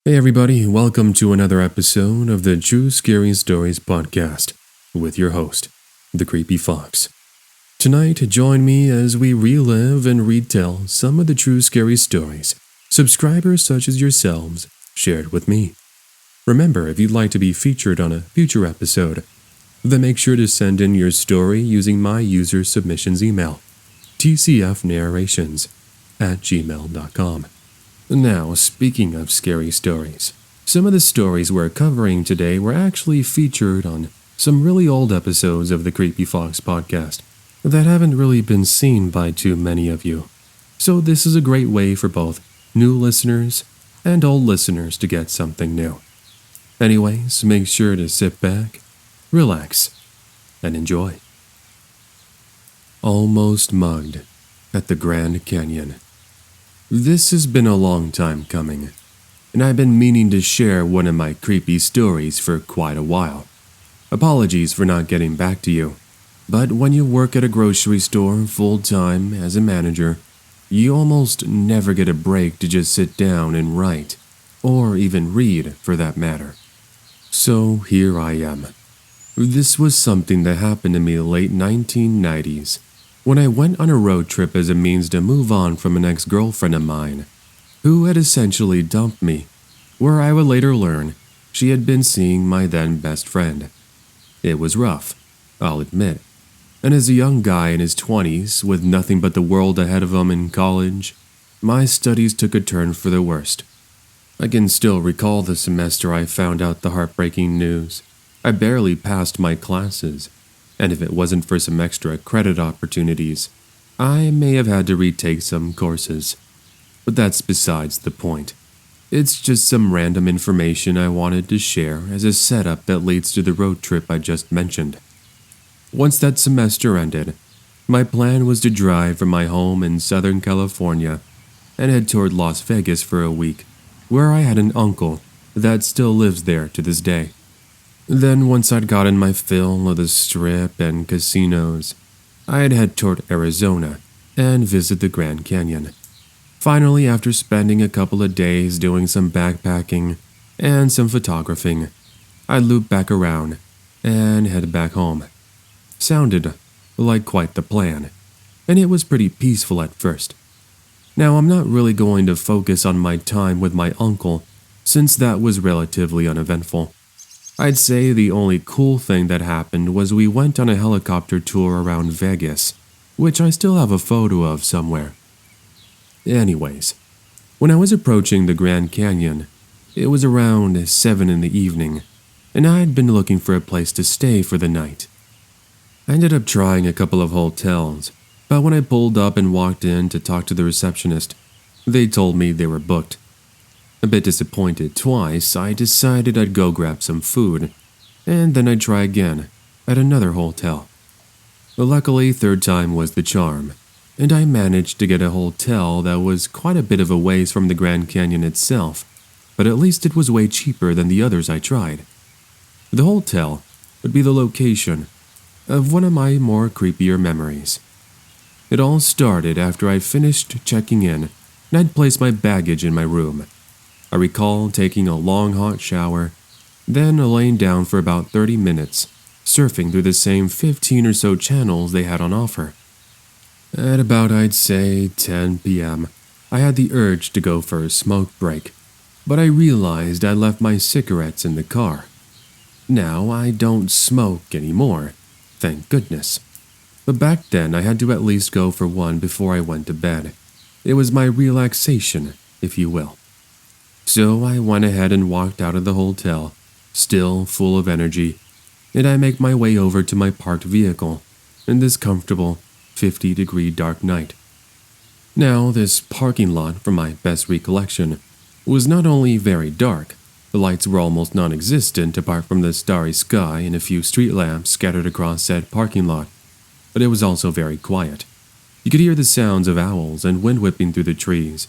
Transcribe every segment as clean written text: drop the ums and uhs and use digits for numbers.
Hey everybody, welcome to another episode of the True Scary Stories podcast with your host, the Creepy Fox. Tonight, join me as we relive and retell some of the true scary stories subscribers such as yourselves shared with me. Remember, if you'd like to be featured on a future episode, then make sure to send in your story using my user submissions email, tcfnarrations@gmail.com. Now, speaking of scary stories, some of the stories we're covering today were actually featured on some really old episodes of the Creepy Fox podcast that haven't really been seen by too many of you. So this is a great way for both new listeners and old listeners to get something new. Anyways, make sure to sit back, relax, and enjoy. Almost mugged at the Grand Canyon. This has been a long time coming, and I've been meaning to share one of my creepy stories for quite a while. Apologies for not getting back to you, but when you work at a grocery store full-time as a manager, you almost never get a break to just sit down and write, or even read for that matter. So here I am. This was something that happened to me late 1990s. When I went on a road trip as a means to move on from an ex-girlfriend of mine, who had essentially dumped me, where I would later learn she had been seeing my then best friend. It was rough, I'll admit, and as a young guy in his 20s with nothing but the world ahead of him in college, my studies took a turn for the worst. I can still recall the semester I found out the heartbreaking news. I barely passed my classes, and if it wasn't for some extra credit opportunities, I may have had to retake some courses. But that's besides the point. It's just some random information I wanted to share as a setup that leads to the road trip I just mentioned. Once that semester ended, my plan was to drive from my home in Southern California and head toward Las Vegas for a week, where I had an uncle that still lives there to this day. Then once I'd gotten my fill of the strip and casinos, I'd head toward Arizona and visit the Grand Canyon. Finally, after spending a couple of days doing some backpacking and some photographing, I'd loop back around and head back home. Sounded like quite the plan, and it was pretty peaceful at first. Now, I'm not really going to focus on my time with my uncle, since that was relatively uneventful. I'd say the only cool thing that happened was we went on a helicopter tour around Vegas, which I still have a photo of somewhere. Anyways, when I was approaching the Grand Canyon, it was around 7 in the evening, and I had been looking for a place to stay for the night. I ended up trying a couple of hotels, but when I pulled up and walked in to talk to the receptionist, they told me they were booked. A bit disappointed twice, I decided I'd go grab some food, and then I'd try again at another hotel. Luckily, third time was the charm, and I managed to get a hotel that was quite a bit of a ways from the Grand Canyon itself, but at least it was way cheaper than the others I tried. The hotel would be the location of one of my more creepier memories. It all started after I finished checking in and I'd placed my baggage in my room. I recall taking a long hot shower, then laying down for about 30 minutes, surfing through the same 15 or so channels they had on offer. At about, I'd say, 10 p.m., I had the urge to go for a smoke break, but I realized I left my cigarettes in the car. Now, I don't smoke anymore, thank goodness. But back then, I had to at least go for one before I went to bed. It was my relaxation, if you will. So I went ahead and walked out of the hotel, still full of energy, and I make my way over to my parked vehicle in this comfortable 50-degree dark night. Now, this parking lot, from my best recollection, was not only very dark, the lights were almost non-existent apart from the starry sky and a few street lamps scattered across said parking lot, but it was also very quiet. You could hear the sounds of owls and wind whipping through the trees,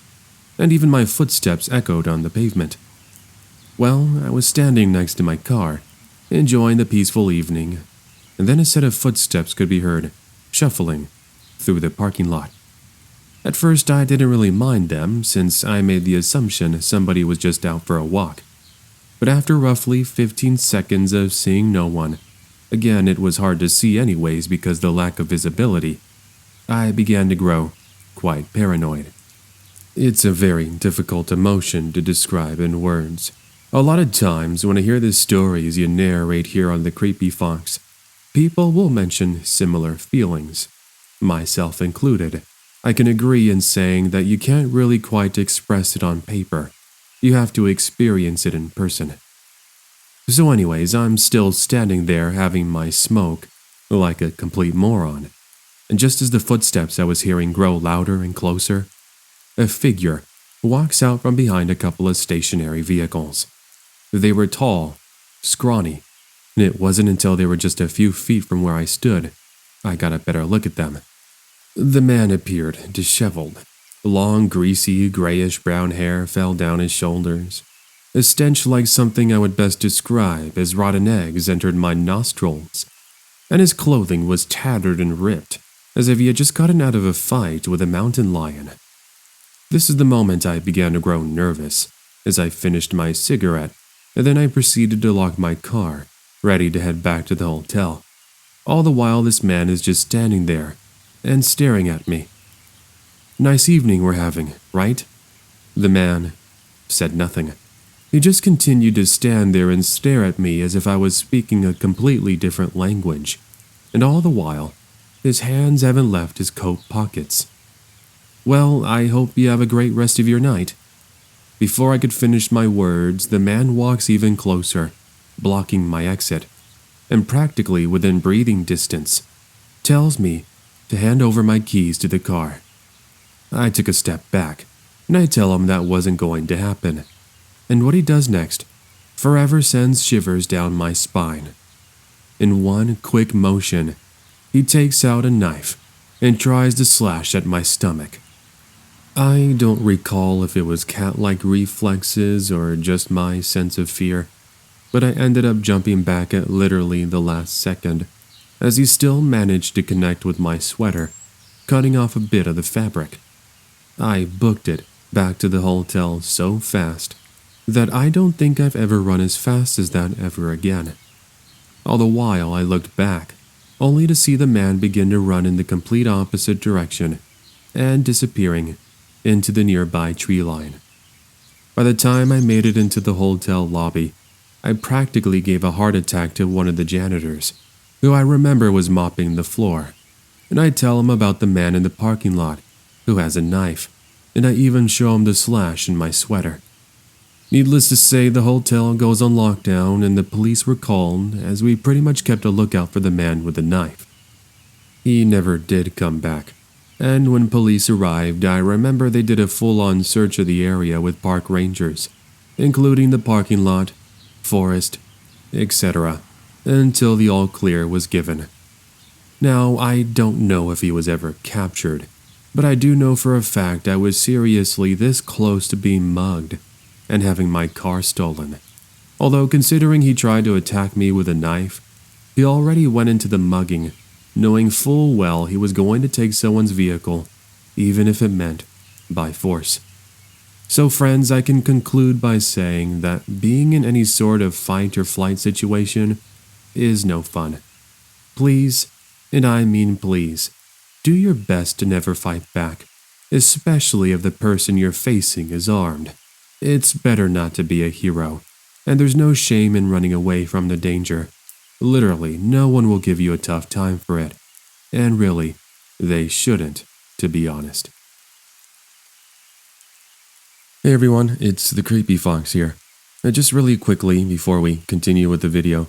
and even my footsteps echoed on the pavement. Well, I was standing next to my car, enjoying the peaceful evening, and then a set of footsteps could be heard, shuffling through the parking lot. At first, I didn't really mind them since I made the assumption somebody was just out for a walk. But after roughly 15 seconds of seeing no one, again it was hard to see anyways because the lack of visibility, I began to grow quite paranoid. It's a very difficult emotion to describe in words. A lot of times when I hear the stories you narrate here on the Creepy Fox, people will mention similar feelings, myself included. I can agree in saying that you can't really quite express it on paper. You have to experience it in person. So anyways, I'm still standing there having my smoke, like a complete moron. And just as the footsteps I was hearing grow louder and closer, a figure walks out from behind a couple of stationary vehicles. They were tall, scrawny, and it wasn't until they were just a few feet from where I stood I got a better look at them. The man appeared disheveled. Long, greasy, grayish-brown hair fell down his shoulders. A stench like something I would best describe as rotten eggs entered my nostrils, and his clothing was tattered and ripped, as if he had just gotten out of a fight with a mountain lion. This is the moment I began to grow nervous, as I finished my cigarette, and then I proceeded to lock my car, ready to head back to the hotel. All the while this man is just standing there, and staring at me. Nice evening we're having, right? The man said nothing. He just continued to stand there and stare at me as if I was speaking a completely different language, and all the while, his hands haven't left his coat pockets. Well, I hope you have a great rest of your night. Before I could finish my words, the man walks even closer, blocking my exit, and practically within breathing distance, tells me to hand over my keys to the car. I took a step back, and I tell him that wasn't going to happen. And what he does next forever sends shivers down my spine. In one quick motion, he takes out a knife and tries to slash at my stomach. I don't recall if it was cat-like reflexes or just my sense of fear, but I ended up jumping back at literally the last second, as he still managed to connect with my sweater, cutting off a bit of the fabric. I booked it back to the hotel so fast that I don't think I've ever run as fast as that ever again. All the while I looked back, only to see the man begin to run in the complete opposite direction and disappearing into the nearby tree line. By the time I made it into the hotel lobby, I practically gave a heart attack to one of the janitors, who I remember was mopping the floor, and I tell him about the man in the parking lot who has a knife, and I even show him the slash in my sweater. Needless to say, the hotel goes on lockdown and the police were called as we pretty much kept a lookout for the man with the knife. He never did come back, and when police arrived, I remember they did a full-on search of the area with park rangers, including the parking lot, forest, etc., until the all-clear was given. Now, I don't know if he was ever captured, but I do know for a fact I was seriously this close to being mugged and having my car stolen. Although considering he tried to attack me with a knife, he already went into the mugging, knowing full well he was going to take someone's vehicle, even if it meant by force. So friends, I can conclude by saying that being in any sort of fight or flight situation is no fun. Please, and I mean please, do your best to never fight back, especially if the person you're facing is armed. It's better not to be a hero, and there's no shame in running away from the danger. Literally, no one will give you a tough time for it. And really, they shouldn't, to be honest. Hey everyone, it's the Creepy Fox here. Just really quickly, before we continue with the video,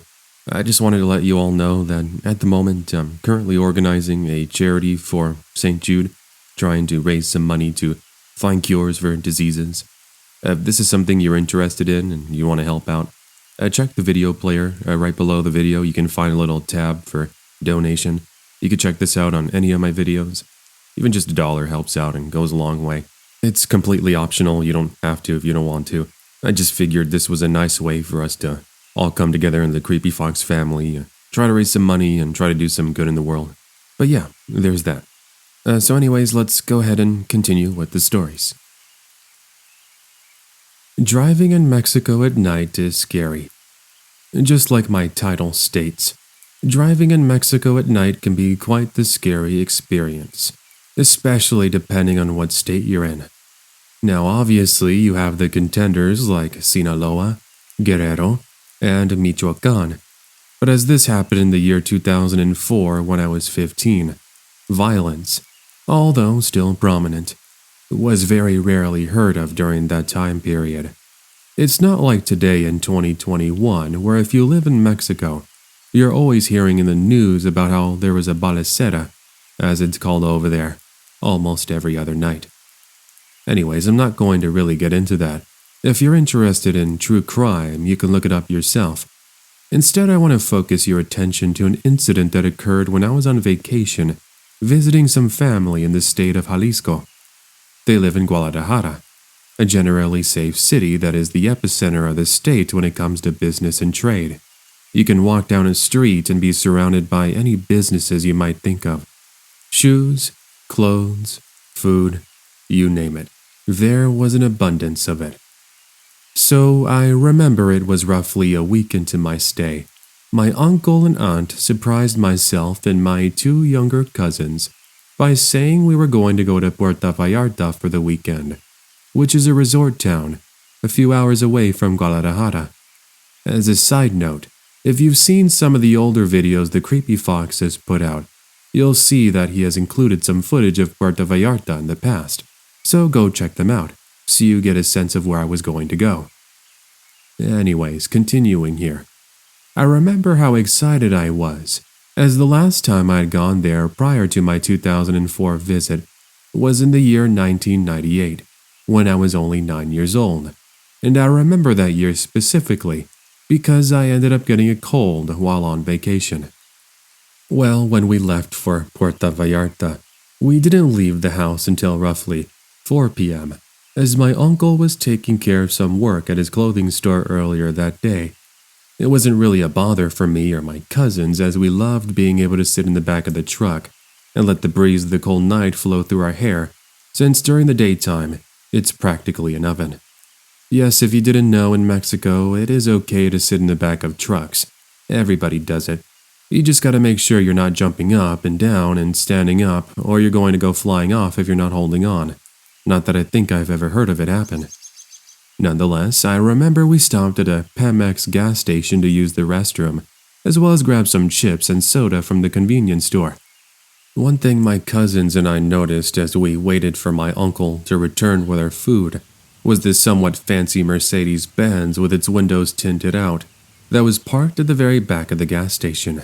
I just wanted to let you all know that at the moment I'm currently organizing a charity for St. Jude, trying to raise some money to find cures for diseases. If this is something you're interested in and you want to help out, check the video player. Right below the video you can find a little tab for donation. You can check this out on any of my videos. Even just $1 helps out and goes a long way. It's completely optional, you don't have to if you don't want to. I just figured this was a nice way for us to all come together in the Creepy Fox family, try to raise some money and try to do some good in the world. But yeah, there's that. Anyways, let's go ahead and continue with the stories. Driving in Mexico at night is scary. Just like my title states, driving in Mexico at night can be quite the scary experience, especially depending on what state you're in. Now, obviously, you have the contenders like Sinaloa, Guerrero, and Michoacan, but as this happened in the year 2004 when I was 15, violence, although still prominent, was very rarely heard of during that time period. It's not like today in 2021, where if you live in Mexico, you're always hearing in the news about how there was a balacera, as it's called over there, almost every other night. Anyways, I'm not going to really get into that. If you're interested in true crime, you can look it up yourself. Instead, I want to focus your attention to an incident that occurred when I was on vacation, visiting some family in the state of Jalisco. They live in Guadalajara, a generally safe city that is the epicenter of the state when it comes to business and trade. You can walk down a street and be surrounded by any businesses you might think of. Shoes, clothes, food, you name it. There was an abundance of it. So I remember it was roughly a week into my stay. My uncle and aunt surprised myself and my two younger cousins by saying we were going to go to Puerto Vallarta for the weekend, which is a resort town a few hours away from Guadalajara. As a side note, if you've seen some of the older videos the Creepy Fox has put out, you'll see that he has included some footage of Puerto Vallarta in the past, so go check them out so you get a sense of where I was going to go. Anyways, continuing here. I remember how excited I was, as the last time I had gone there prior to my 2004 visit was in the year 1998, when I was only 9 years old, and I remember that year specifically because I ended up getting a cold while on vacation. Well, when we left for Puerto Vallarta, we didn't leave the house until roughly 4 p.m., as my uncle was taking care of some work at his clothing store earlier that day. It wasn't really a bother for me or my cousins, as we loved being able to sit in the back of the truck and let the breeze of the cold night flow through our hair, since during the daytime, it's practically an oven. Yes, if you didn't know, in Mexico, it is okay to sit in the back of trucks. Everybody does it. You just gotta make sure you're not jumping up and down and standing up, or you're going to go flying off if you're not holding on. Not that I think I've ever heard of it happen. Nonetheless, I remember we stopped at a Pemex gas station to use the restroom, as well as grab some chips and soda from the convenience store. One thing my cousins and I noticed as we waited for my uncle to return with our food was this somewhat fancy Mercedes-Benz with its windows tinted out that was parked at the very back of the gas station.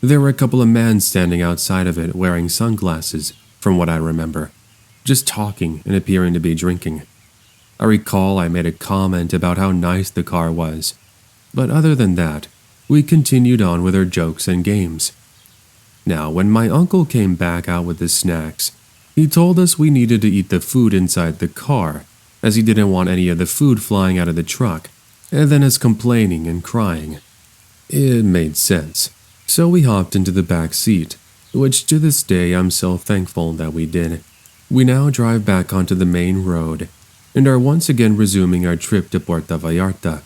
There were a couple of men standing outside of it wearing sunglasses, from what I remember, just talking and appearing to be drinking. I recall I made a comment about how nice the car was, but other than that, we continued on with our jokes and games. Now, when my uncle came back out with the snacks, he told us we needed to eat the food inside the car, as he didn't want any of the food flying out of the truck, and then us complaining and crying. It made sense, so we hopped into the back seat, which to this day I'm so thankful that we did. We now drive back onto the main road, and are once again resuming our trip to Puerto Vallarta.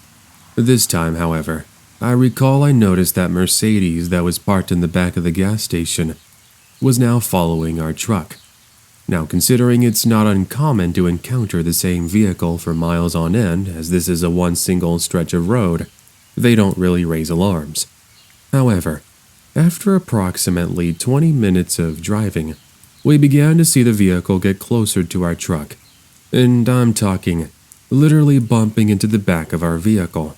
This time, however, I recall I noticed that Mercedes that was parked in the back of the gas station was now following our truck. Now, considering it's not uncommon to encounter the same vehicle for miles on end, as this is a one single stretch of road, they don't really raise alarms. However, after approximately 20 minutes of driving, we began to see the vehicle get closer to our truck, and I'm talking literally bumping into the back of our vehicle.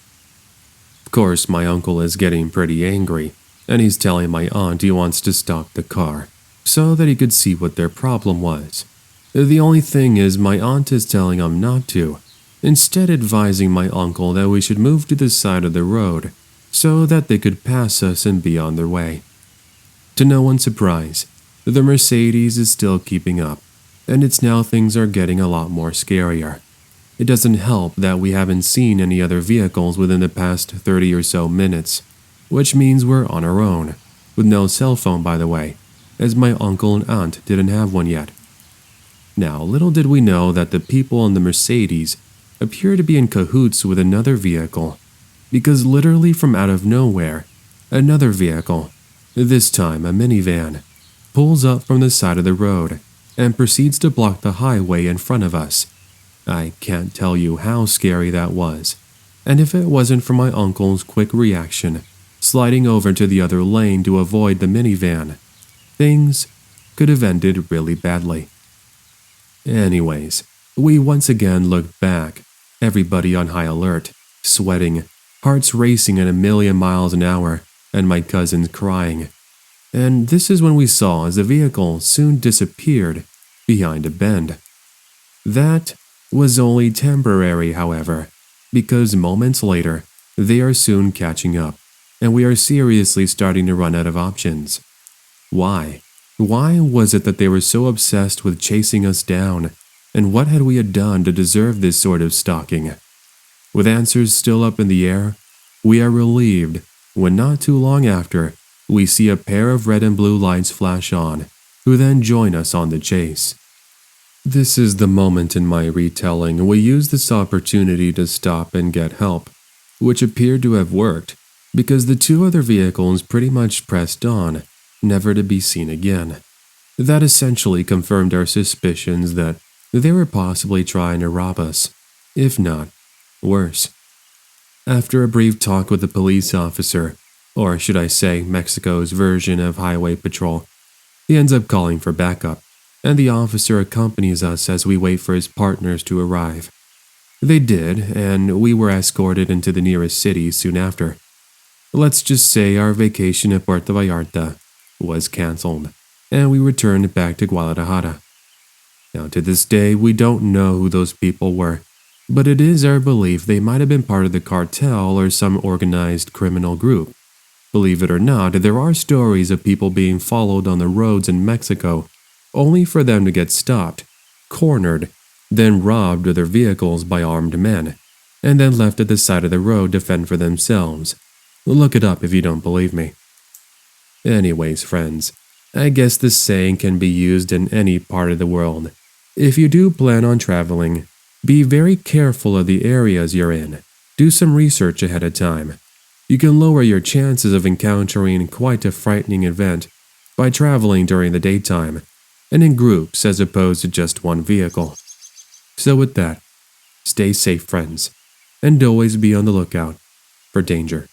Of course, my uncle is getting pretty angry, and he's telling my aunt he wants to stop the car so that he could see what their problem was. The only thing is my aunt is telling him not to, instead advising my uncle that we should move to the side of the road so that they could pass us and be on their way. To no one's surprise, the Mercedes is still keeping up, and it's now things are getting a lot more scarier. It doesn't help that we haven't seen any other vehicles within the past 30 or so minutes, which means we're on our own, with no cell phone by the way, as my uncle and aunt didn't have one yet. Now, little did we know that the people in the Mercedes appear to be in cahoots with another vehicle, because literally from out of nowhere, another vehicle, this time a minivan, pulls up from the side of the road and proceeds to block the highway in front of us. I can't tell you how scary that was, and if it wasn't for my uncle's quick reaction, sliding over to the other lane to avoid the minivan, things could have ended really badly. Anyways, we once again looked back, everybody on high alert, sweating, hearts racing at 1,000,000 miles an hour, and my cousins crying. And this is when we saw as the vehicle soon disappeared behind a bend. That was only temporary, however, because moments later, they are soon catching up, and we are seriously starting to run out of options. Why? Why was it that they were so obsessed with chasing us down, and what had we done to deserve this sort of stalking? With answers still up in the air, we are relieved when not too long after, we see a pair of red and blue lights flash on, who then join us on the chase. This is the moment in my retelling we use this opportunity to stop and get help, which appeared to have worked, because the two other vehicles pretty much pressed on, never to be seen again. That essentially confirmed our suspicions that they were possibly trying to rob us, if not worse. After a brief talk with the police officer, or should I say Mexico's version of highway patrol, he ends up calling for backup, and the officer accompanies us as we wait for his partners to arrive. They did, and we were escorted into the nearest city soon after. Let's just say our vacation at Puerto Vallarta was cancelled, and we returned back to Guadalajara. Now, to this day, we don't know who those people were, but it is our belief they might have been part of the cartel or some organized criminal group. Believe it or not, there are stories of people being followed on the roads in Mexico, only for them to get stopped, cornered, then robbed of their vehicles by armed men, and then left at the side of the road to fend for themselves. Look it up if you don't believe me. Anyways, friends, I guess this saying can be used in any part of the world. If you do plan on traveling, be very careful of the areas you're in. Do some research ahead of time. You can lower your chances of encountering quite a frightening event by traveling during the daytime and in groups as opposed to just one vehicle. So with that, stay safe, friends, and always be on the lookout for danger.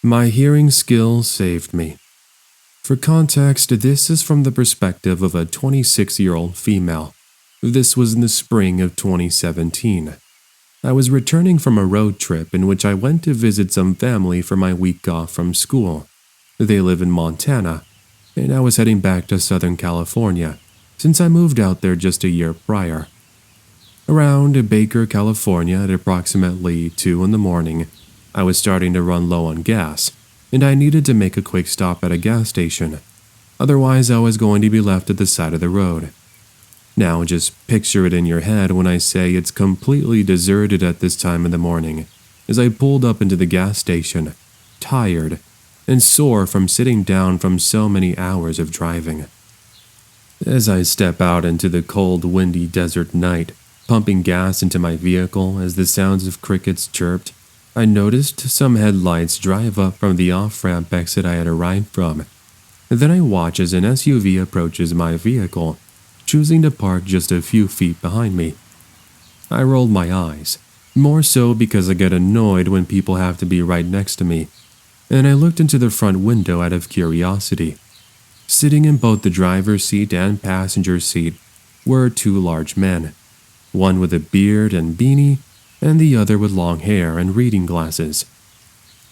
My hearing skills saved me. For context, this is from the perspective of a 26-year-old female. This was in the spring of 2017. I was returning from a road trip in which I went to visit some family for my week off from school. They live in Montana, and I was heading back to Southern California since I moved out there just a year prior. Around Baker, California at approximately 2 in the morning, I was starting to run low on gas, and I needed to make a quick stop at a gas station. Otherwise, I was going to be left at the side of the road. Now, just picture it in your head when I say it's completely deserted at this time of the morning, as I pulled up into the gas station, tired and sore from sitting down from so many hours of driving. As I step out into the cold, windy desert night, pumping gas into my vehicle as the sounds of crickets chirped, I noticed some headlights drive up from the off-ramp exit I had arrived from. Then I watch as an SUV approaches my vehicle, choosing to park just a few feet behind me. I rolled my eyes, more so because I get annoyed when people have to be right next to me, and I looked into the front window out of curiosity. Sitting in both the driver's seat and passenger seat were two large men, one with a beard and beanie, and the other with long hair and reading glasses.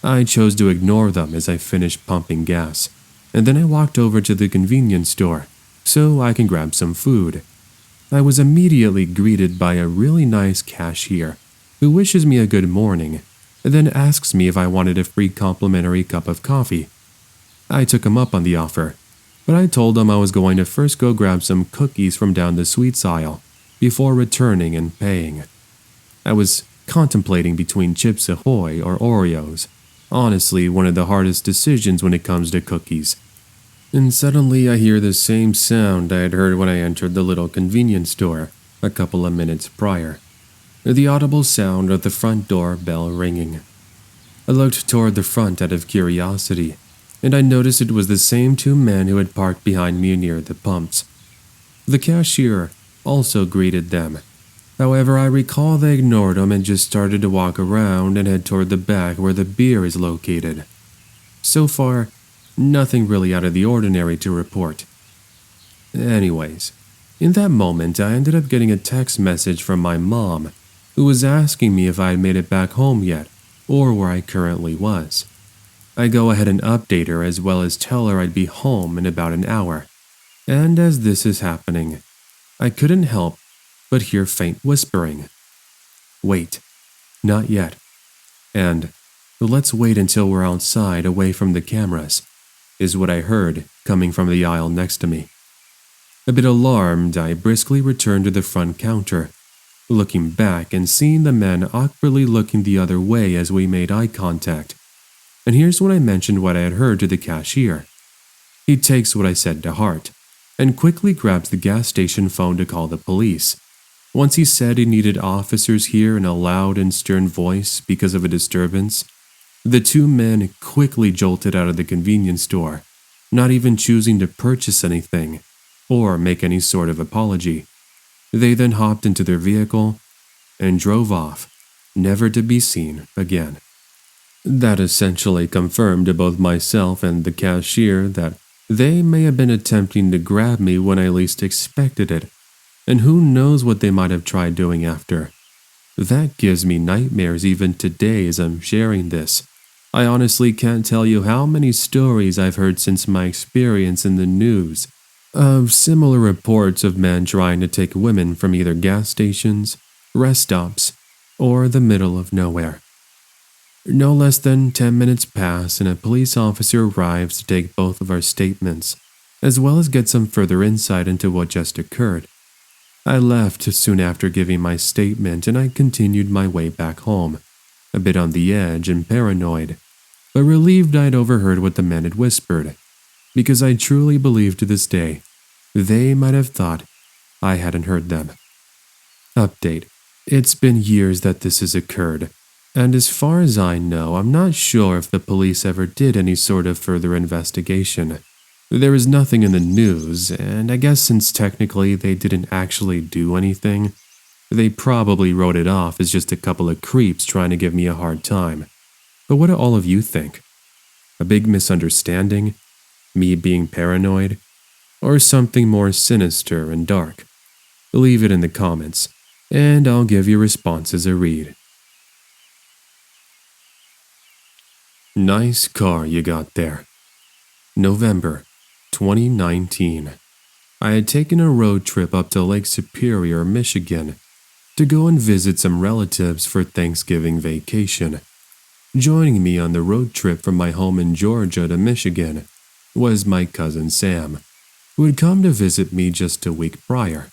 I chose to ignore them as I finished pumping gas, and then I walked over to the convenience store so I can grab some food. I was immediately greeted by a really nice cashier who wishes me a good morning and then asks me if I wanted a free complimentary cup of coffee. I took him up on the offer, but I told him I was going to first go grab some cookies from down the sweets aisle before returning and paying. I was contemplating between Chips Ahoy or Oreos, Honestly, one of the hardest decisions when it comes to cookies. And suddenly I hear the same sound I had heard when I entered the little convenience store a couple of minutes prior. The audible sound of the front door bell ringing. I looked toward the front out of curiosity, and I noticed it was the same two men who had parked behind me near the pumps. The cashier also greeted them. However, I recall they ignored him and just started to walk around and head toward the back where the beer is located. So far, nothing really out of the ordinary to report. Anyways, in that moment, I ended up getting a text message from my mom, who was asking me if I had made it back home yet, or where I currently was. I go ahead and update her as well as tell her I'd be home in about an hour. And as this is happening, I couldn't help but hear faint whispering. Wait, not yet. And let's wait until we're outside away from the cameras, is what I heard coming from the aisle next to me. A bit alarmed, I briskly returned to the front counter, looking back and seeing the man awkwardly looking the other way as we made eye contact. And here's when I mentioned what I had heard to the cashier. He takes what I said to heart, and quickly grabs the gas station phone to call the police. Once he said he needed officers here in a loud and stern voice because of a disturbance, the two men quickly jolted out of the convenience store, not even choosing to purchase anything or make any sort of apology. They then hopped into their vehicle and drove off, never to be seen again. That essentially confirmed to both myself and the cashier that they may have been attempting to grab me when I least expected it, and who knows what they might have tried doing after. That gives me nightmares even today as I'm sharing this. I honestly can't tell you how many stories I've heard since my experience in the news of similar reports of men trying to take women from either gas stations, rest stops, or the middle of nowhere. No less than 10 minutes pass and a police officer arrives to take both of our statements, as well as get some further insight into what just occurred. I left soon after giving my statement and I continued my way back home, a bit on the edge and paranoid, but relieved I'd overheard what the men had whispered, because I truly believe to this day they might have thought I hadn't heard them. Update. It's been years that this has occurred, and as far as I know, I'm not sure if the police ever did any sort of further investigation. There is nothing in the news, and I guess since technically they didn't actually do anything, they probably wrote it off as just a couple of creeps trying to give me a hard time. But what do all of you think? A big misunderstanding? Me being paranoid? Or something more sinister and dark? Leave it in the comments, and I'll give your responses a read. Nice car you got there. November 2019. I had taken a road trip up to Lake Superior, Michigan, to go and visit some relatives for Thanksgiving vacation. Joining me on the road trip from my home in Georgia to Michigan was my cousin Sam, who had come to visit me just a week prior.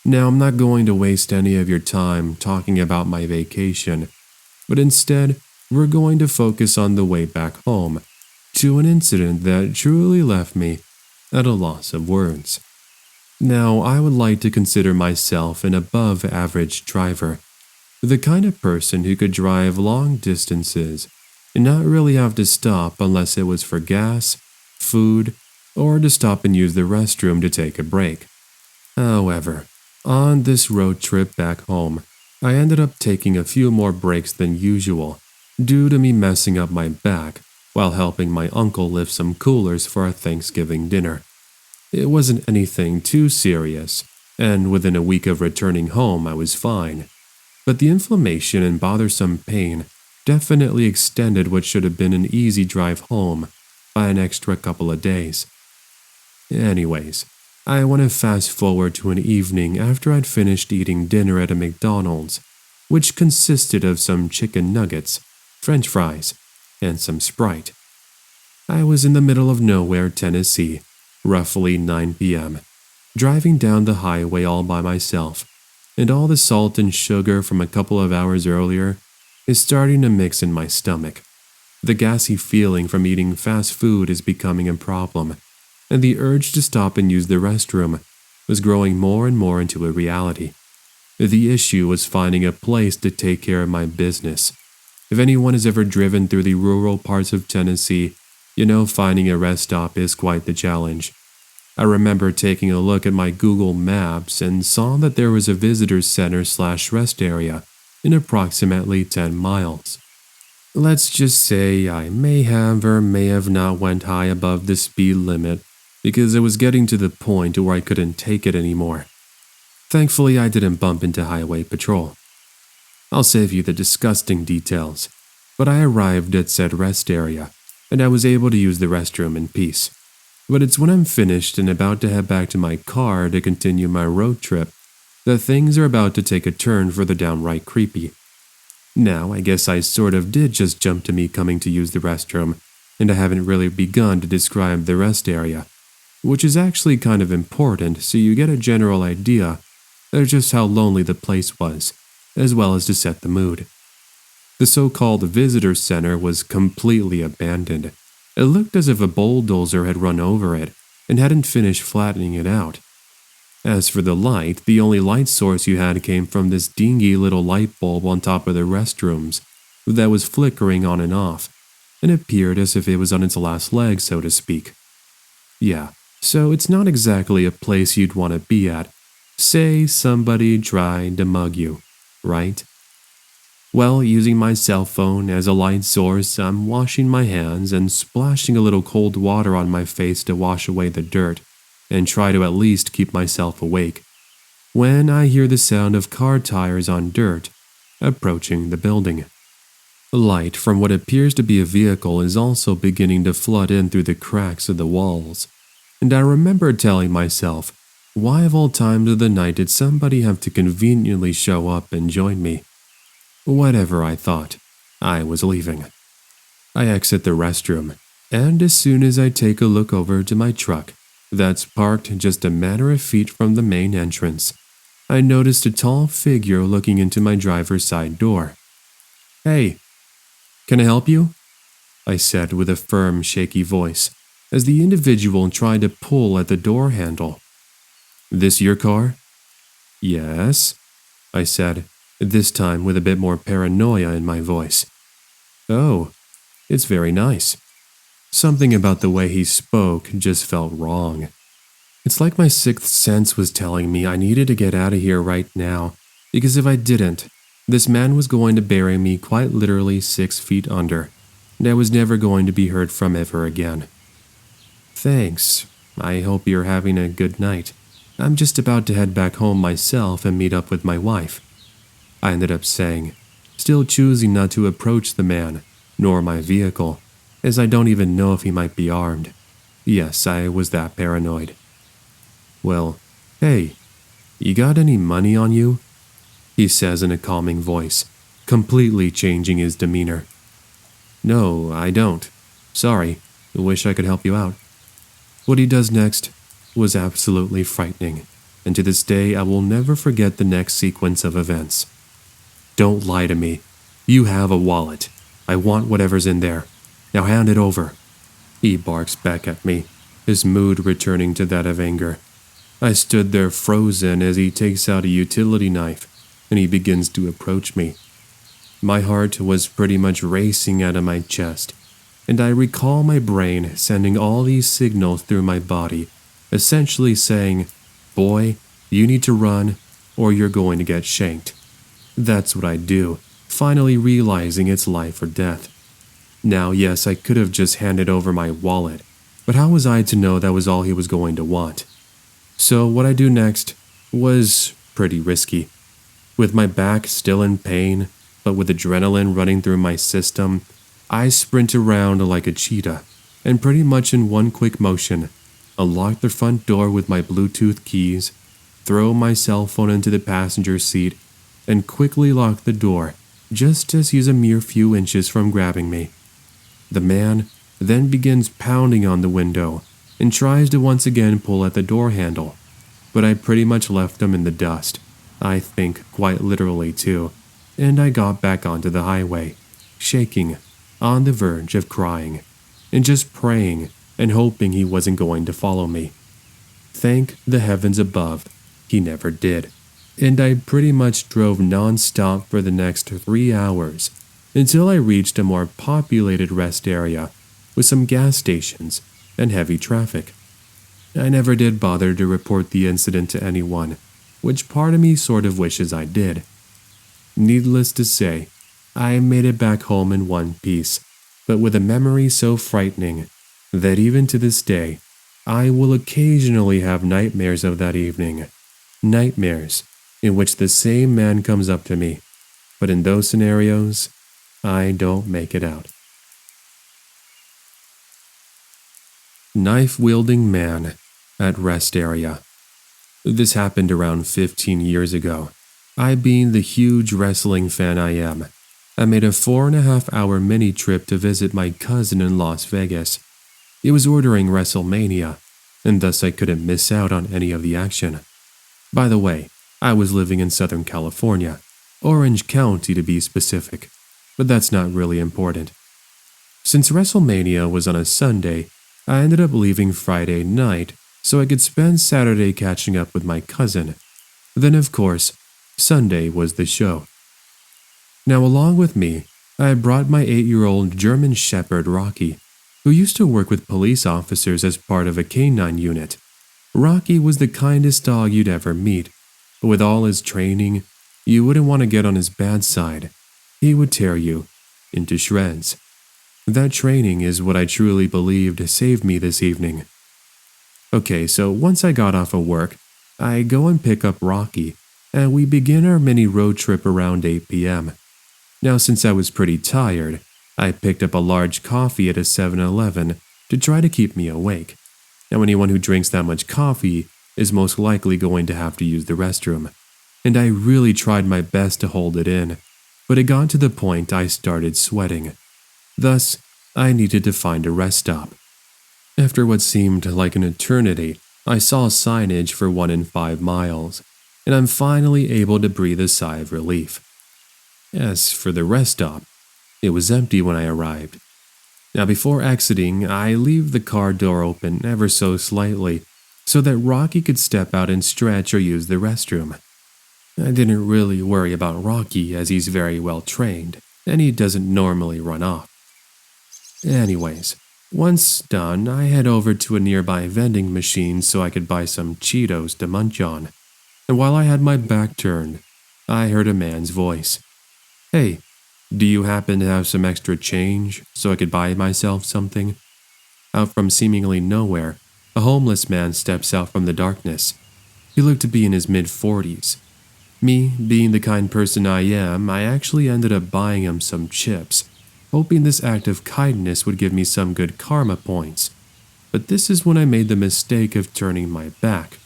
Now, I'm not going to waste any of your time talking about my vacation, but instead, we're going to focus on the way back home to an incident that truly left me at a loss of words. Now, I would like to consider myself an above-average driver, the kind of person who could drive long distances and not really have to stop unless it was for gas, food, or to stop and use the restroom to take a break. However, on this road trip back home, I ended up taking a few more breaks than usual due to me messing up my back while helping my uncle lift some coolers for our Thanksgiving dinner. It wasn't anything too serious, and within a week of returning home I was fine, but the inflammation and bothersome pain definitely extended what should have been an easy drive home by an extra couple of days. Anyways, I want to fast forward to an evening after I'd finished eating dinner at a McDonald's, which consisted of some chicken nuggets, French fries, and some Sprite. I was in the middle of nowhere, Tennessee, roughly 9 p.m., driving down the highway all by myself, and all the salt and sugar from a couple of hours earlier is starting to mix in my stomach. The gassy feeling from eating fast food is becoming a problem, and the urge to stop and use the restroom was growing more and more into a reality. The issue was finding a place to take care of my business. If anyone has ever driven through the rural parts of Tennessee, you know finding a rest stop is quite the challenge. I remember taking a look at my Google Maps and saw that there was a visitor center/rest area in approximately 10 miles. Let's just say I may have or may have not went high above the speed limit because it was getting to the point where I couldn't take it anymore. Thankfully, I didn't bump into highway patrol. I'll save you the disgusting details, but I arrived at said rest area, and I was able to use the restroom in peace. But it's when I'm finished and about to head back to my car to continue my road trip that things are about to take a turn for the downright creepy. Now, I guess I sort of did just jump to me coming to use the restroom, and I haven't really begun to describe the rest area, which is actually kind of important so you get a general idea of just how lonely the place was, as well as to set the mood. The so-called visitor center was completely abandoned. It looked as if a bulldozer had run over it and hadn't finished flattening it out. As for the light, the only light source you had came from this dingy little light bulb on top of the restrooms that was flickering on and off, and appeared as if it was on its last leg, so to speak. Yeah, so it's not exactly a place you'd want to be at. Say somebody tried to mug you, right? Well, using my cell phone as a light source, I'm washing my hands and splashing a little cold water on my face to wash away the dirt and try to at least keep myself awake, when I hear the sound of car tires on dirt approaching the building. Light from what appears to be a vehicle is also beginning to flood in through the cracks of the walls, and I remember telling myself, why of all times of the night did somebody have to conveniently show up and join me? Whatever, I thought. I was leaving. I exit the restroom, and as soon as I take a look over to my truck, that's parked just a matter of feet from the main entrance, I noticed a tall figure looking into my driver's side door. "Hey, can I help you?" I said with a firm, shaky voice, as the individual tried to pull at the door handle. "This your car?" "Yes," I said, this time with a bit more paranoia in my voice. "Oh, it's very nice." Something about the way he spoke just felt wrong. It's like my sixth sense was telling me I needed to get out of here right now, because if I didn't, this man was going to bury me quite literally 6 feet under, and I was never going to be heard from ever again. "Thanks. I hope you're having a good night. I'm just about to head back home myself and meet up with my wife," I ended up saying, still choosing not to approach the man, nor my vehicle, as I don't even know if he might be armed. Yes, I was that paranoid. "Well, hey, you got any money on you?" he says in a calming voice, completely changing his demeanor. "No, I don't. Sorry, I wish I could help you out." What he does next was absolutely frightening, and to this day I will never forget the next sequence of events. "Don't lie to me. You have a wallet. I want whatever's in there. Now hand it over," he barks back at me, his mood returning to that of anger. I stood there frozen as he takes out a utility knife and he begins to approach me. My heart was pretty much racing out of my chest, and I recall my brain sending all these signals through my body, essentially saying, "Boy, you need to run or you're going to get shanked." That's what I do, finally realizing it's life or death. Now, yes, I could have just handed over my wallet, but how was I to know that was all he was going to want? So what I do next was pretty risky. With my back still in pain, but with adrenaline running through my system, I sprint around like a cheetah, and pretty much in one quick motion, unlock the front door with my Bluetooth keys, throw my cell phone into the passenger seat, and quickly lock the door, just as he's a mere few inches from grabbing me. The man then begins pounding on the window and tries to once again pull at the door handle, but I pretty much left him in the dust, I think quite literally too, and I got back onto the highway, shaking, on the verge of crying, and just praying and hoping he wasn't going to follow me. Thank the heavens above, he never did, and I pretty much drove non-stop for the next 3 hours until I reached a more populated rest area with some gas stations and heavy traffic. I never did bother to report the incident to anyone, which part of me sort of wishes I did. Needless to say, I made it back home in one piece, but with a memory so frightening that even to this day, I will occasionally have nightmares of that evening. Nightmares in which the same man comes up to me, but in those scenarios, I don't make it out. Knife-wielding man at rest area. This happened around 15 years ago. I, being the huge wrestling fan I am, I made a 4.5-hour mini trip to visit my cousin in Las Vegas. It was ordering WrestleMania, and thus I couldn't miss out on any of the action. By the way, I was living in Southern California, Orange County to be specific, but that's not really important. Since WrestleMania was on a Sunday, I ended up leaving Friday night so I could spend Saturday catching up with my cousin. Then, of course, Sunday was the show. Now, along with me, I brought my 8-year-old German Shepherd Rocky, who used to work with police officers as part of a canine unit. Rocky was the kindest dog you'd ever meet, but with all his training, you wouldn't want to get on his bad side. He would tear you into shreds. That training is what I truly believed saved me this evening. Okay, so once I got off of work, I go and pick up Rocky, and we begin our mini road trip around 8 p.m. Now, since I was pretty tired, I picked up a large coffee at a 7-Eleven to try to keep me awake. Now, anyone who drinks that much coffee is most likely going to have to use the restroom, and I really tried my best to hold it in, but it got to the point I started sweating. Thus, I needed to find a rest stop. After what seemed like an eternity, I saw signage for 1 in 5 miles, and I'm finally able to breathe a sigh of relief. As for the rest stop, it was empty when I arrived. Now, before exiting, I leave the car door open ever so slightly so that Rocky could step out and stretch or use the restroom. I didn't really worry about Rocky as he's very well trained and he doesn't normally run off. Anyways, once done, I head over to a nearby vending machine so I could buy some Cheetos to munch on. And while I had my back turned, I heard a man's voice. "Hey, do you happen to have some extra change so I could buy myself something?" Out from seemingly nowhere, a homeless man steps out from the darkness. He looked to be in his mid-40s. Me, being the kind person I am, I actually ended up buying him some chips, hoping this act of kindness would give me some good karma points. But this is when I made the mistake of turning my back.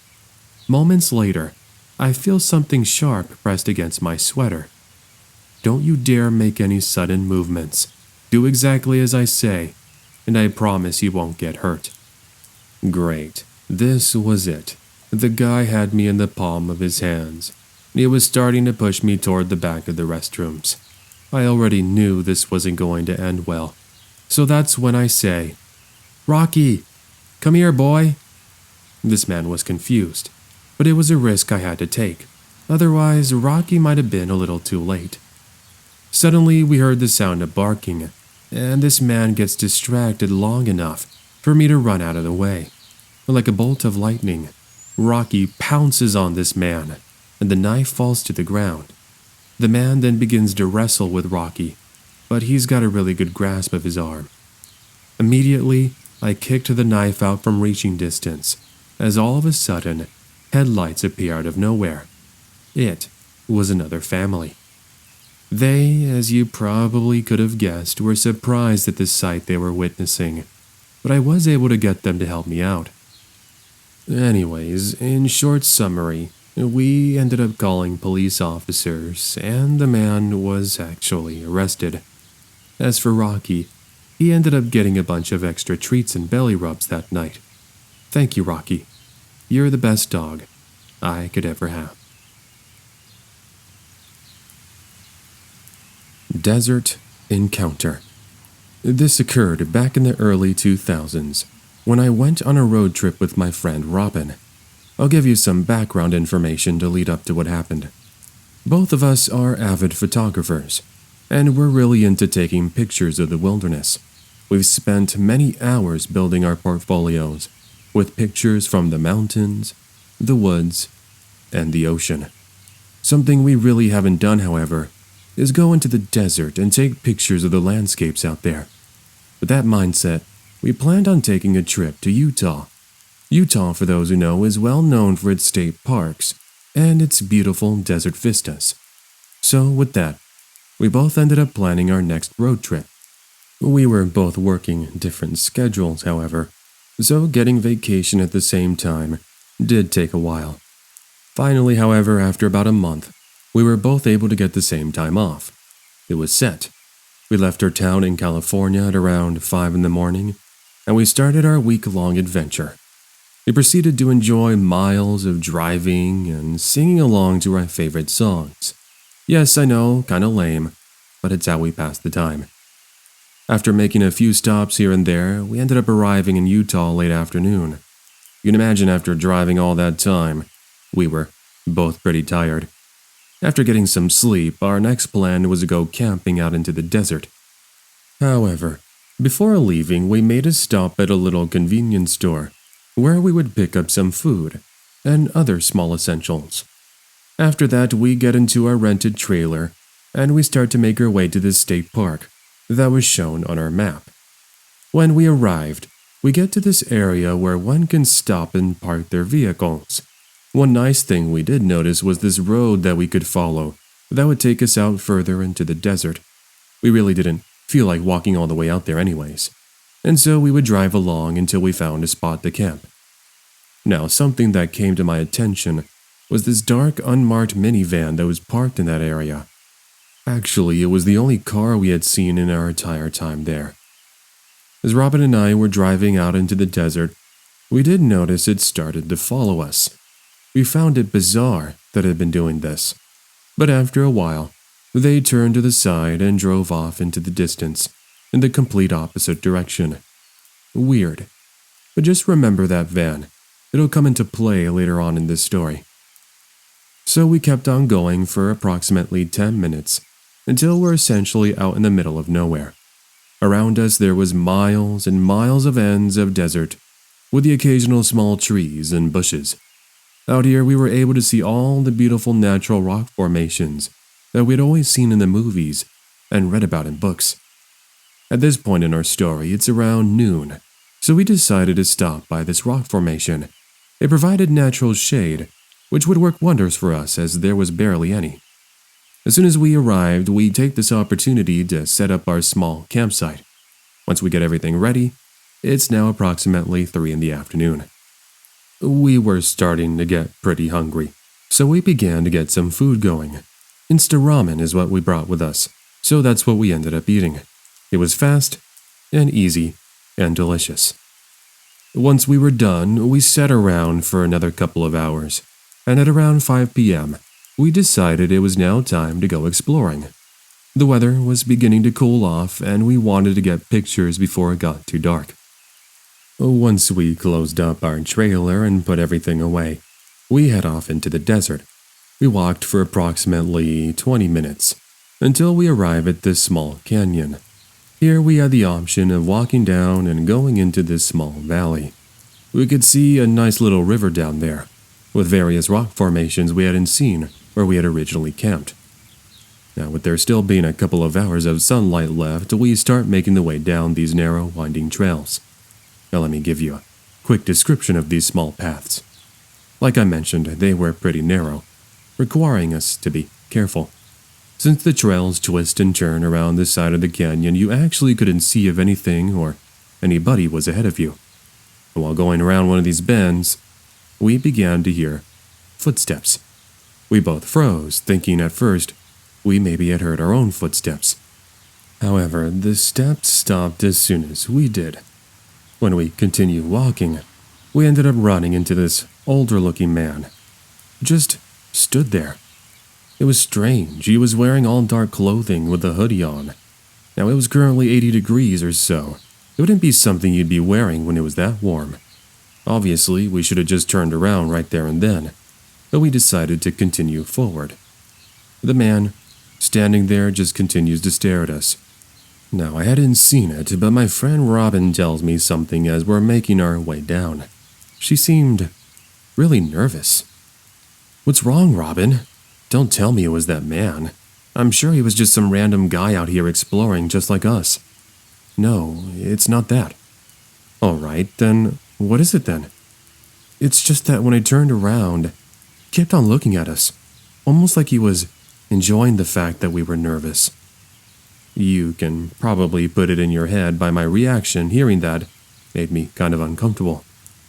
Moments later, I feel something sharp pressed against my sweater. Don't you dare make any sudden movements. Do exactly as I say, and I promise you won't get hurt. Great. This was it. The guy had me in the palm of his hands. He was starting to push me toward the back of the restrooms. I already knew this wasn't going to end well. So that's when I say, "Rocky, come here, boy." This man was confused, but it was a risk I had to take. Otherwise, Rocky might have been a little too late. Suddenly, we heard the sound of barking, and this man gets distracted long enough for me to run out of the way. Like a bolt of lightning, Rocky pounces on this man, and the knife falls to the ground. The man then begins to wrestle with Rocky, but he's got a really good grasp of his arm. Immediately, I kicked the knife out from reaching distance, as all of a sudden, headlights appear out of nowhere. It was another family. They, as you probably could have guessed, were surprised at the sight they were witnessing, but I was able to get them to help me out. Anyways, in short summary, we ended up calling police officers, and the man was actually arrested. As for Rocky, he ended up getting a bunch of extra treats and belly rubs that night. Thank you, Rocky. You're the best dog I could ever have. Desert Encounter. This occurred back in the early 2000s when I went on a road trip with my friend Robin. I'll give you some background information to lead up to what happened. Both of us are avid photographers, and we're really into taking pictures of the wilderness. We've spent many hours building our portfolios with pictures from the mountains, the woods, and the ocean. Something we really haven't done, however, is go into the desert and take pictures of the landscapes out there. With that mindset, we planned on taking a trip to Utah. Utah, for those who know, is well known for its state parks and its beautiful desert vistas. So with that, we both ended up planning our next road trip. We were both working different schedules, however, so getting vacation at the same time did take a while. Finally, however, after about a month, we were both able to get the same time off. It was set. We left our town in California at around 5 in the morning, and we started our week-long adventure. We proceeded to enjoy miles of driving and singing along to our favorite songs. Yes, I know, kinda lame, but it's how we passed the time. After making a few stops here and there, we ended up arriving in Utah late afternoon. You can imagine after driving all that time, we were both pretty tired. After getting some sleep, our next plan was to go camping out into the desert. However, before leaving, we made a stop at a little convenience store where we would pick up some food and other small essentials. After that, we get into our rented trailer and we start to make our way to the state park that was shown on our map. When we arrived, we get to this area where one can stop and park their vehicles. One nice thing we did notice was this road that we could follow that would take us out further into the desert. We really didn't feel like walking all the way out there anyways, and so we would drive along until we found a spot to camp. Now, something that came to my attention was this dark unmarked minivan that was parked in that area. Actually, it was the only car we had seen in our entire time there. As Robin and I were driving out into the desert, we did notice it started to follow us. We found it bizarre that it had been doing this, but after a while, they turned to the side and drove off into the distance in the complete opposite direction. Weird, but just remember that van. It'll come into play later on in this story. So we kept on going for approximately 10 minutes until we're essentially out in the middle of nowhere. Around us there was miles and miles of ends of desert with the occasional small trees and bushes. Out here we were able to see all the beautiful natural rock formations that we'd always seen in the movies and read about in books. At this point in our story, it's around noon, so we decided to stop by this rock formation. It provided natural shade, which would work wonders for us as there was barely any. As soon as we arrived, we take this opportunity to set up our small campsite. Once we get everything ready, it's now approximately 3 in the afternoon. We were starting to get pretty hungry, so we began to get some food going. Insta ramen is what we brought with us, so that's what we ended up eating. It was fast and easy and delicious. Once we were done, we sat around for another couple of hours, and at around 5 p.m., we decided it was now time to go exploring. The weather was beginning to cool off, and we wanted to get pictures before it got too dark. Once we closed up our trailer and put everything away, we head off into the desert. We walked for approximately 20 minutes until we arrive at this small canyon. Here we had the option of walking down and going into this small valley. We could see a nice little river down there, with various rock formations we hadn't seen where we had originally camped. Now, with there still being a couple of hours of sunlight left, we start making the way down these narrow, winding trails. Now let me give you a quick description of these small paths. Like I mentioned, they were pretty narrow, requiring us to be careful. Since the trails twist and turn around the side of the canyon, you actually couldn't see if anything or anybody was ahead of you. And while going around one of these bends, we began to hear footsteps. We both froze, thinking at first we maybe had heard our own footsteps. However, the steps stopped as soon as we did. When we continued walking, we ended up running into this older-looking man. Just stood there. It was strange. He was wearing all dark clothing with a hoodie on. Now, it was currently 80 degrees or so. It wouldn't be something you'd be wearing when it was that warm. Obviously, we should have just turned around right there and then, but we decided to continue forward. The man, standing there, just continues to stare at us. Now, I hadn't seen it, but my friend Robin tells me something as we're making our way down. She seemed really nervous. "What's wrong, Robin? Don't tell me it was that man. I'm sure he was just some random guy out here exploring just like us." "No, it's not that." "All right, then what is it then?" "It's just that when I turned around, he kept on looking at us, almost like he was enjoying the fact that we were nervous." You can probably put it in your head by my reaction hearing that made me kind of uncomfortable.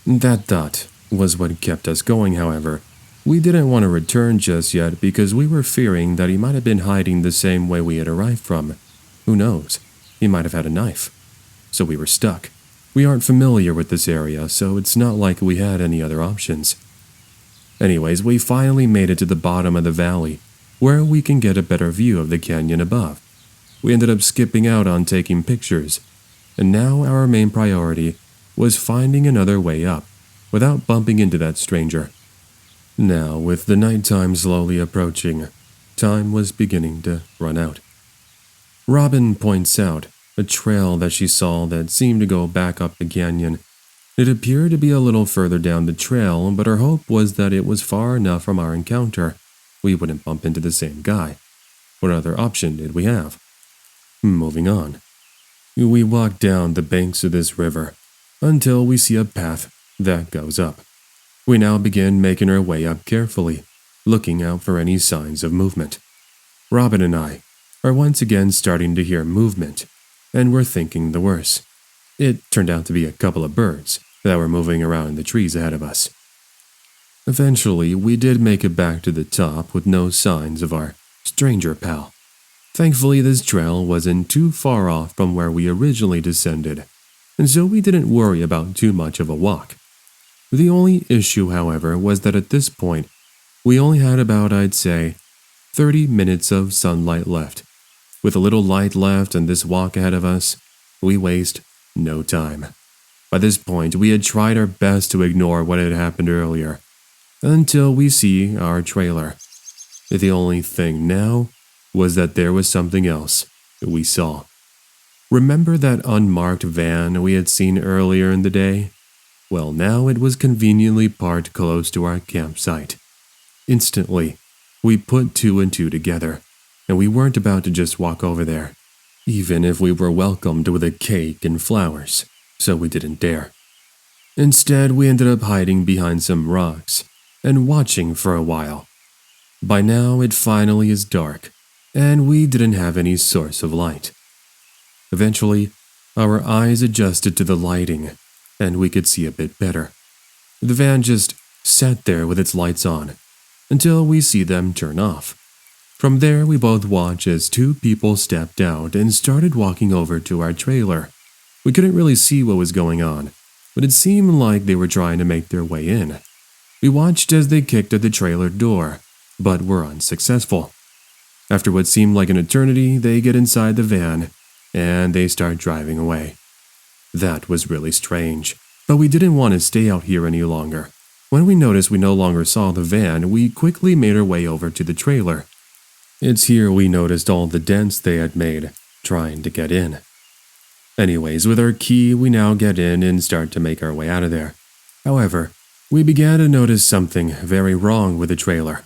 That thought was what kept us going, however. We didn't want to return just yet because we were fearing that he might have been hiding the same way we had arrived from. Who knows? He might have had a knife. So we were stuck. We aren't familiar with this area, so it's not like we had any other options. Anyways, we finally made it to the bottom of the valley, where we can get a better view of the canyon above. We ended up skipping out on taking pictures, and now our main priority was finding another way up without bumping into that stranger. Now, with the nighttime slowly approaching, time was beginning to run out. Robin points out a trail that she saw that seemed to go back up the canyon. It appeared to be a little further down the trail, but her hope was that it was far enough from our encounter we wouldn't bump into the same guy. What other option did we have? Moving on. We walk down the banks of this river until we see a path that goes up. We now begin making our way up carefully, looking out for any signs of movement. Robin and I are once again starting to hear movement, and we're thinking the worst. It turned out to be a couple of birds that were moving around in the trees ahead of us. Eventually, we did make it back to the top with no signs of our stranger pal. Thankfully, this trail wasn't too far off from where we originally descended, and so we didn't worry about too much of a walk. The only issue, however, was that at this point, we only had about, I'd say, 30 minutes of sunlight left. With a little light left and this walk ahead of us, we waste no time. By this point, we had tried our best to ignore what had happened earlier, until we see our trailer. The only thing now was that there was something else we saw. Remember that unmarked van we had seen earlier in the day? Well, now it was conveniently parked close to our campsite. Instantly, we put two and two together, and we weren't about to just walk over there, even if we were welcomed with a cake and flowers, so we didn't dare. Instead, we ended up hiding behind some rocks and watching for a while. By now, it finally is dark, and we didn't have any source of light. Eventually, our eyes adjusted to the lighting, and we could see a bit better. The van just sat there with its lights on, until we see them turn off. From there, we both watched as two people stepped out and started walking over to our trailer. We couldn't really see what was going on, but it seemed like they were trying to make their way in. We watched as they kicked at the trailer door, but were unsuccessful. After what seemed like an eternity, they get inside the van, and they start driving away. That was really strange, but we didn't want to stay out here any longer. When we noticed we no longer saw the van, we quickly made our way over to the trailer. It's here we noticed all the dents they had made, trying to get in. Anyways, with our key, we now get in and start to make our way out of there. However, we began to notice something very wrong with the trailer.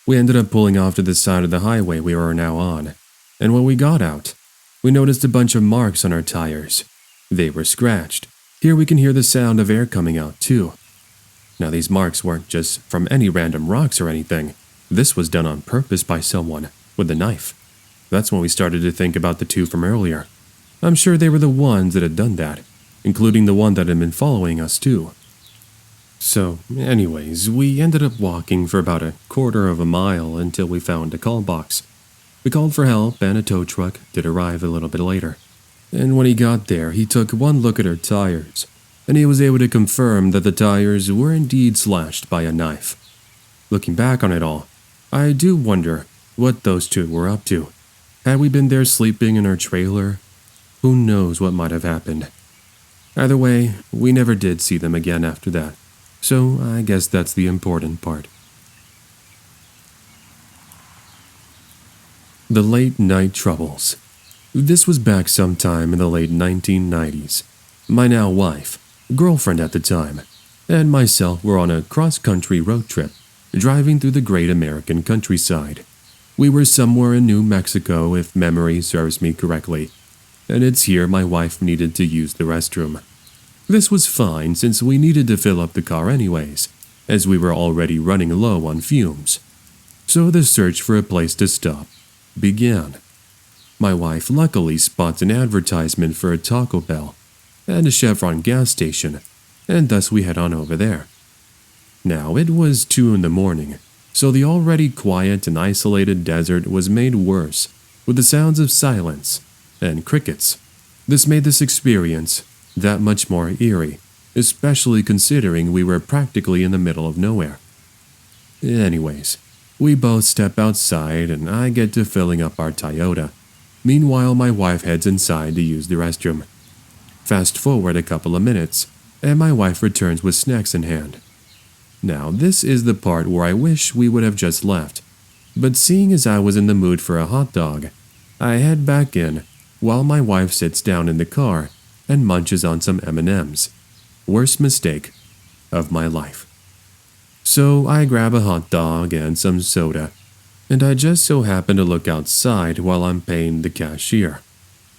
We ended up pulling off to the side of the highway we were now on, and when we got out, we noticed a bunch of marks on our tires. They were scratched. Here we can hear the sound of air coming out too. Now these marks weren't just from any random rocks or anything. This was done on purpose by someone with a knife. That's when we started to think about the two from earlier. I'm sure they were the ones that had done that, including the one that had been following us too. So, anyways, we ended up walking for about a quarter of a mile until we found a call box. We called for help, and a tow truck did arrive a little bit later. And when he got there, he took one look at our tires, and he was able to confirm that the tires were indeed slashed by a knife. Looking back on it all, I do wonder what those two were up to. Had we been there sleeping in our trailer, who knows what might have happened. Either way, we never did see them again after that, so I guess that's the important part. The late night troubles. This was back sometime in the late 1990s. My now wife, girlfriend at the time, and myself were on a cross-country road trip, driving through the great American countryside. We were somewhere in New Mexico, if memory serves me correctly, and it's here my wife needed to use the restroom. This was fine since we needed to fill up the car anyways, as we were already running low on fumes. So the search for a place to stop began. My wife luckily spots an advertisement for a Taco Bell and a Chevron gas station, and thus we head on over there. Now it was 2 in the morning, so the already quiet and isolated desert was made worse with the sounds of silence and crickets. This made this experience that much more eerie, especially considering we were practically in the middle of nowhere. Anyways, we both step outside and I get to filling up our Toyota. Meanwhile, my wife heads inside to use the restroom. Fast forward a couple of minutes, and my wife returns with snacks in hand. Now, this is the part where I wish we would have just left, but seeing as I was in the mood for a hot dog, I head back in while my wife sits down in the car and munches on some M&Ms. Worst mistake of my life. So I grab a hot dog and some soda, and I just so happen to look outside while I'm paying the cashier.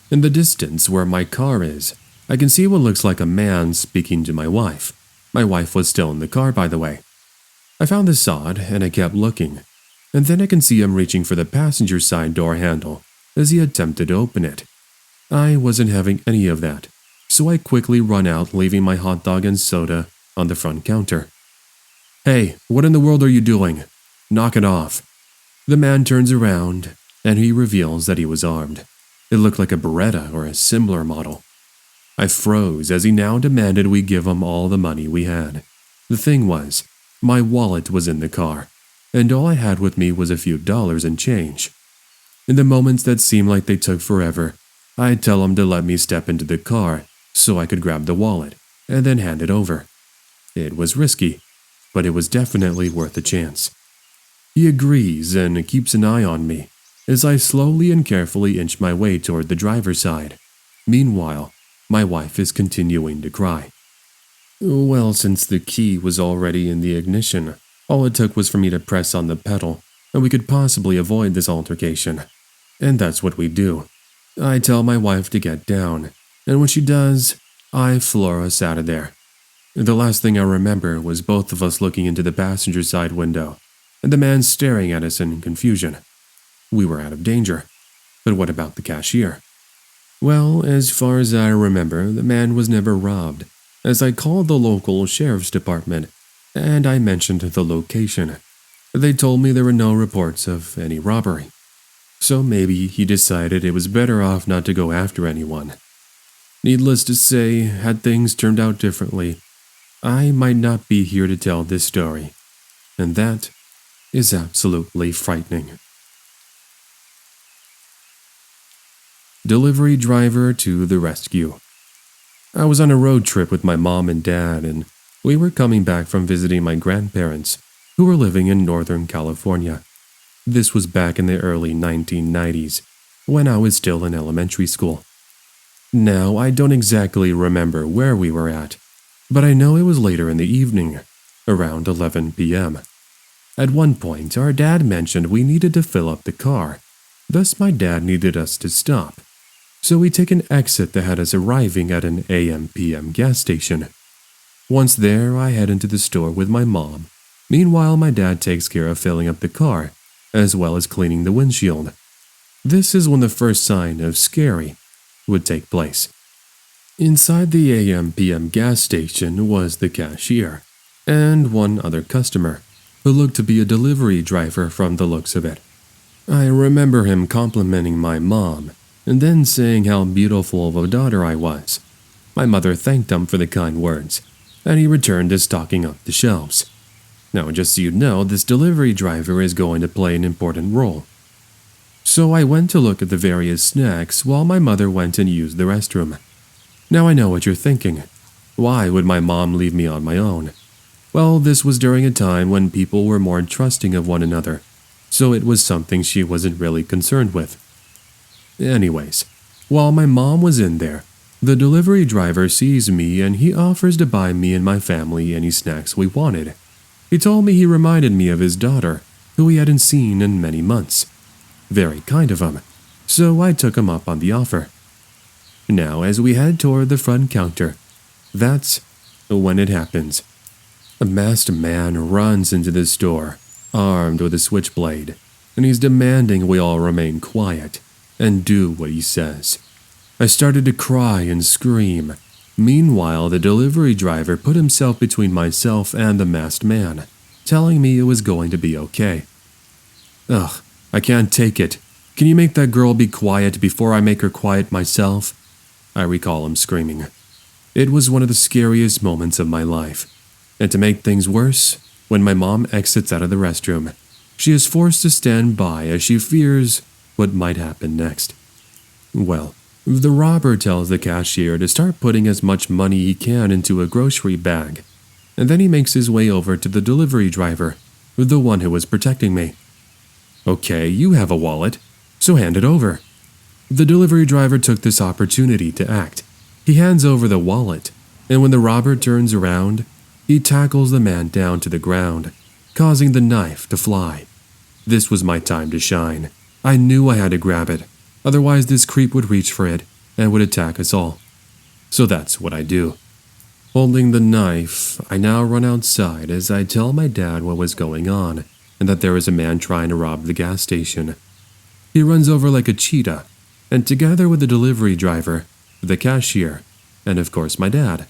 In the distance where my car is, I can see what looks like a man speaking to my wife. My wife was still in the car, by the way. I found this odd, and I kept looking, and then I can see him reaching for the passenger side door handle as he attempted to open it. I wasn't having any of that, so I quickly run out, leaving my hot dog and soda on the front counter. "Hey, what in the world are you doing? Knock it off." The man turns around, and he reveals that he was armed. It looked like a Beretta or a similar model. I froze as he now demanded we give him all the money we had. The thing was, my wallet was in the car, and all I had with me was a few dollars and change. In the moments that seemed like they took forever, I'd tell him to let me step into the car so I could grab the wallet and then hand it over. It was risky, but it was definitely worth a chance. He agrees and keeps an eye on me as I slowly and carefully inch my way toward the driver's side. Meanwhile, my wife is continuing to cry. Well, since the key was already in the ignition, all it took was for me to press on the pedal, and we could possibly avoid this altercation. And that's what we do. I tell my wife to get down, and when she does, I floor us out of there. The last thing I remember was both of us looking into the passenger side window, and the man staring at us in confusion. We were out of danger. But what about the cashier? Well, as far as I remember, the man was never robbed, as I called the local sheriff's department, and I mentioned the location. They told me there were no reports of any robbery. So maybe he decided it was better off not to go after anyone. Needless to say, had things turned out differently, I might not be here to tell this story, and that is absolutely frightening. Delivery driver to the rescue. I was on a road trip with my mom and dad, and we were coming back from visiting my grandparents, who were living in Northern California. This was back in the early 1990s, when I was still in elementary school. Now, I don't exactly remember where we were at, but I know it was later in the evening, around 11 p.m. At one point, our dad mentioned we needed to fill up the car, thus my dad needed us to stop. So we take an exit that had us arriving at an AM/PM gas station. Once there, I head into the store with my mom. Meanwhile, my dad takes care of filling up the car, as well as cleaning the windshield. This is when the first sign of scary would take place. Inside the AM/PM gas station was the cashier, and one other customer, who looked to be a delivery driver from the looks of it. I remember him complimenting my mom, and then saying how beautiful of a daughter I was. My mother thanked him for the kind words, and he returned to stocking up the shelves. Now, just so you know, this delivery driver is going to play an important role. So I went to look at the various snacks while my mother went and used the restroom. Now I know what you're thinking. Why would my mom leave me on my own? Well, this was during a time when people were more trusting of one another, so it was something she wasn't really concerned with. Anyways, while my mom was in there, the delivery driver sees me and he offers to buy me and my family any snacks we wanted. He told me he reminded me of his daughter, who he hadn't seen in many months. Very kind of him, so I took him up on the offer. Now, as we head toward the front counter, that's when it happens. A masked man runs into the store, armed with a switchblade, and he's demanding we all remain quiet and do what he says. I started to cry and scream. Meanwhile, the delivery driver put himself between myself and the masked man, telling me it was going to be okay. Ugh, I can't take it. Can you make that girl be quiet before I make her quiet myself? I recall him screaming. It was one of the scariest moments of my life. And to make things worse, when my mom exits out of the restroom, she is forced to stand by as she fears what might happen next. Well, the robber tells the cashier to start putting as much money he can into a grocery bag, and then he makes his way over to the delivery driver, the one who was protecting me. Okay, you have a wallet, so hand it over. The delivery driver took this opportunity to act. He hands over the wallet, and when the robber turns around, he tackles the man down to the ground, causing the knife to fly. This was my time to shine. I knew I had to grab it, otherwise this creep would reach for it and would attack us all. So that's what I do. Holding the knife, I now run outside as I tell my dad what was going on and that there is a man trying to rob the gas station. He runs over like a cheetah, and together with the delivery driver, the cashier, and of course my dad,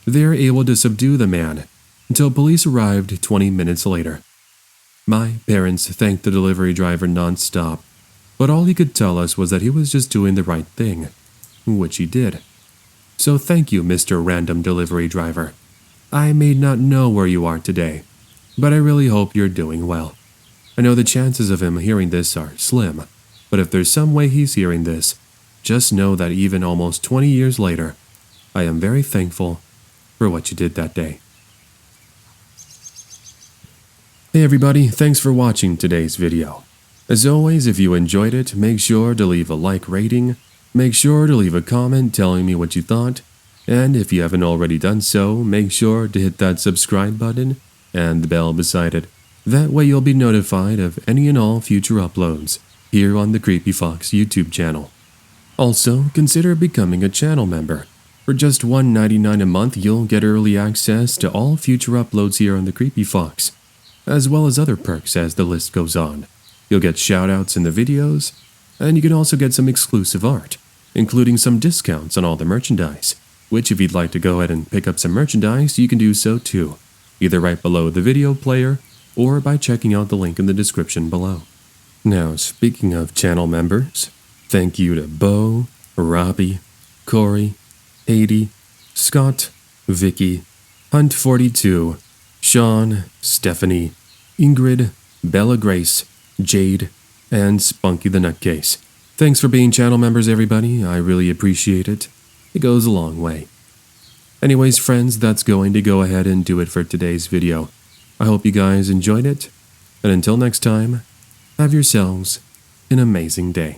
they are able to subdue the man until police arrived 20 minutes later. My parents thanked the delivery driver non-stop, but all he could tell us was that he was just doing the right thing, which he did. So thank you, Mr. Random Delivery Driver. I may not know where you are today, but I really hope you're doing well. I know the chances of him hearing this are slim, but if there's some way he's hearing this, just know that even almost 20 years later, I am very thankful for what you did that day. Hey everybody, thanks for watching today's video. As always, if you enjoyed it, make sure to leave a like rating, make sure to leave a comment telling me what you thought, and if you haven't already done so, make sure to hit that subscribe button and the bell beside it. That way you'll be notified of any and all future uploads here on the Creepy Fox YouTube channel. Also, consider becoming a channel member. For just $1.99 a month, you'll get early access to all future uploads here on the Creepy Fox, as well as other perks as the list goes on. You'll get shoutouts in the videos, and you can also get some exclusive art, including some discounts on all the merchandise, which if you'd like to go ahead and pick up some merchandise, you can do so too, either right below the video player or by checking out the link in the description below. Now, speaking of channel members, thank you to Bo, Robbie, Corey, Haiti, Scott, Vicky, Hunt42, Sean, Stephanie, Ingrid, Bella Grace, Jade, and Spunky the Nutcase. Thanks for being channel members, everybody. I really appreciate it. It goes a long way. Anyways, friends, that's going to go ahead and do it for today's video. I hope you guys enjoyed it, and until next time, have yourselves an amazing day.